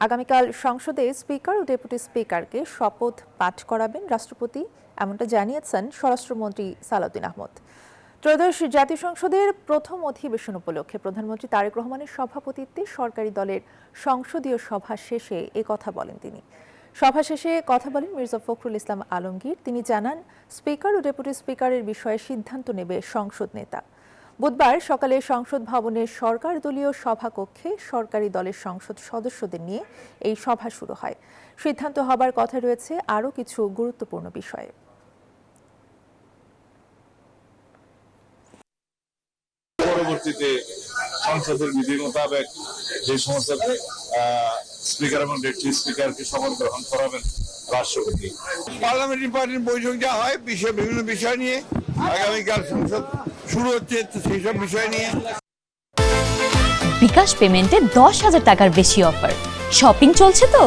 আগামীকাল সংসদে স্পিকার ও ডেপুটি স্পিকারকে শপথ পাঠ করাবেন রাষ্ট্রপতি, এমনটা জানিয়েছেন স্বরাষ্ট্রমন্ত্রী সালাউদ্দিন আহমদ। ত্রয়োদশ জাতীয় সংসদের প্রথম অধিবেশন উপলক্ষে প্রধানমন্ত্রী তারেক রহমানের সভাপতিত্বে সরকারি দলের সংসদীয় সভা শেষে কথা বলেন তিনি। সভা শেষে কথা বলেন মির্জা ফখরুল ইসলাম আলমগীর। তিনি জানান, স্পিকার ও ডেপুটি স্পিকারের বিষয়ে সিদ্ধান্ত নেবে সংসদ নেতা। বুধবার সকালে সংসদ ভবনের সরকার দলীয় সভাকক্ষে সরকারি দলের সংসদ সদস্যদের নিয়ে এই সভা শুরু হয়। সিদ্ধান্ত হবার কথা রয়েছে আরও কিছু গুরুত্বপূর্ণ বিষয়ে। পরবর্তীতে সংসদের বিধি মোতাবেক যে সমস্ত স্পিকার এবং ডেপুটি স্পিকারকে শপথ গ্রহণ করাবেন রাষ্ট্রপতি। পার্লামেন্টারি পার্টির বৈঠক যা হয় বিভিন্ন বিষয় নিয়ে, আগামীকাল সংসদ শুরু হচ্ছে সেই সব বিষয় নিয়ে। বিকাশ পেমেন্টে 10,000 টাকার বেশি অফার। শপিং চলছে তো।